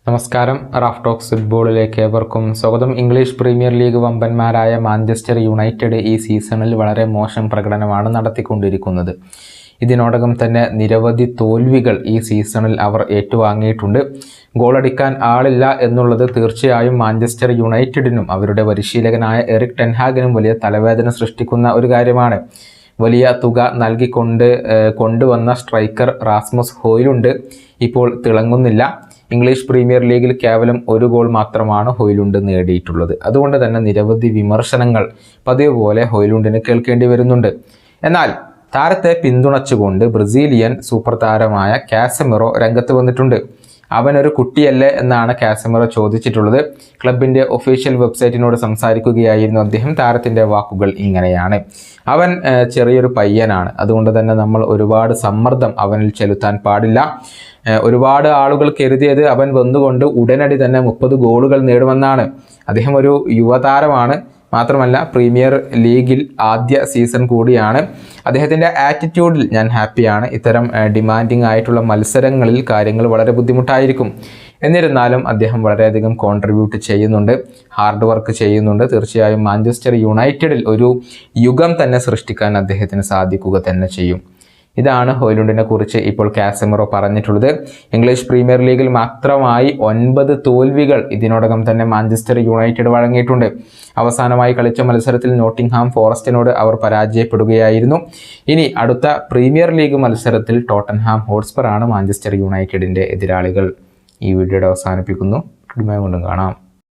നമസ്കാരം. Raf talks ഫുട്ബോളിലേക്ക് ഏവർക്കും സ്വാഗതം. ഇംഗ്ലീഷ് പ്രീമിയർ ലീഗ് വമ്പന്മാരായ മാഞ്ചസ്റ്റർ യുണൈറ്റഡ് ഈ സീസണിൽ വളരെ മോശം പ്രകടനമാണ് നടത്തിക്കൊണ്ടിരിക്കുന്നത്. ഇതിനോടകം തന്നെ നിരവധി തോൽവികൾ ഈ സീസണിൽ അവർ ഏറ്റുവാങ്ങിയിട്ടുണ്ട്. ഗോളടിക്കാൻ ആളില്ല എന്നുള്ളത് തീർച്ചയായും മാഞ്ചസ്റ്റർ യുണൈറ്റഡിനും അവരുടെ പരിശീലകനായ എറിക് ടെൻ ഹാഗിനും വലിയ തലവേദന സൃഷ്ടിക്കുന്ന ഒരു കാര്യമാണ്. വലിയ തുക കൊണ്ടുവന്ന സ്ട്രൈക്കർ റാസ്മസ് ഹോയ്ലുണ്ട് ഇപ്പോൾ തിളങ്ങുന്നില്ല. ഇംഗ്ലീഷ് പ്രീമിയർ ലീഗിൽ കേവലം ഒരു ഗോൾ മാത്രമാണ് ഹോയ്ലുണ്ട് നേടിയിട്ടുള്ളത്. അതുകൊണ്ട് തന്നെ നിരവധി വിമർശനങ്ങൾ പതിവ് പോലെ ഹോയ്ലുണ്ടിന് കേൾക്കേണ്ടി വരുന്നുണ്ട്. എന്നാൽ താരത്തെ പിന്തുണച്ചുകൊണ്ട് ബ്രസീലിയൻ സൂപ്പർ താരമായ കാസമിറോ രംഗത്ത് വന്നിട്ടുണ്ട്. അവനൊരു കുട്ടിയല്ലേ എന്നാണ് കാസമിറോ ചോദിച്ചിട്ടുള്ളത്. ക്ലബിൻ്റെ ഒഫീഷ്യൽ വെബ്സൈറ്റിനോട് സംസാരിക്കുകയായിരുന്നു അദ്ദേഹം. താരത്തിൻ്റെ വാക്കുകൾ ഇങ്ങനെയാണ്: അവൻ ചെറിയൊരു പയ്യനാണ്, അതുകൊണ്ട് തന്നെ നമ്മൾ ഒരുപാട് സമ്മർദ്ദം അവനിൽ ചെലുത്താൻ പാടില്ല. ഒരുപാട് ആളുകൾ കരുതിയത് അവൻ വന്നുകൊണ്ട് ഉടനടി തന്നെ 30 ഗോളുകൾ നേടുമെന്നാണ്. അദ്ദേഹം ഒരു യുവതാരമാണ്, മാത്രമല്ല പ്രീമിയർ ലീഗിൽ ആദ്യ സീസൺ കൂടിയാണ്. അദ്ദേഹത്തിൻ്റെ ആറ്റിറ്റ്യൂഡിൽ ഞാൻ ഹാപ്പിയാണ്. ഇത്തരം ഡിമാൻഡിങ് ആയിട്ടുള്ള മത്സരങ്ങളിൽ കാര്യങ്ങൾ വളരെ ബുദ്ധിമുട്ടായിരിക്കും. എന്നിരുന്നാലും അദ്ദേഹം വളരെയധികം കോൺട്രിബ്യൂട്ട് ചെയ്യുന്നുണ്ട്, ഹാർഡ് വർക്ക് ചെയ്യുന്നുണ്ട്. തീർച്ചയായും മാഞ്ചസ്റ്റർ യുണൈറ്റഡിൽ ഒരു യുഗം തന്നെ സൃഷ്ടിക്കാൻ അദ്ദേഹത്തിന് സാധിക്കുക തന്നെ ചെയ്യും. ഇതാണ് ഹോയ്ലുണ്ടിനെ കുറിച്ച് ഇപ്പോൾ കാസമിറോ പറഞ്ഞിട്ടുള്ളത്. ഇംഗ്ലീഷ് പ്രീമിയർ ലീഗിൽ മാത്രമായി 9 തോൽവികൾ ഇതിനോടകം തന്നെ മാഞ്ചസ്റ്റർ യുണൈറ്റഡ് വഴങ്ങിയിട്ടുണ്ട്. അവസാനമായി കളിച്ച മത്സരത്തിൽ നോട്ടിംഗ്ഹാം ഫോറസ്റ്റിനോട് അവർ പരാജയപ്പെടുകയായിരുന്നു. ഇനി അടുത്ത പ്രീമിയർ ലീഗ് മത്സരത്തിൽ ടോട്ടൻഹാം ഹോട്ട്സ്പർ ആണ് മാഞ്ചസ്റ്റർ യുണൈറ്റഡിൻ്റെ എതിരാളികൾ. ഈ വീഡിയോയുടെ അവസാനിപ്പിക്കുന്നു. കൊണ്ടും കാണാം.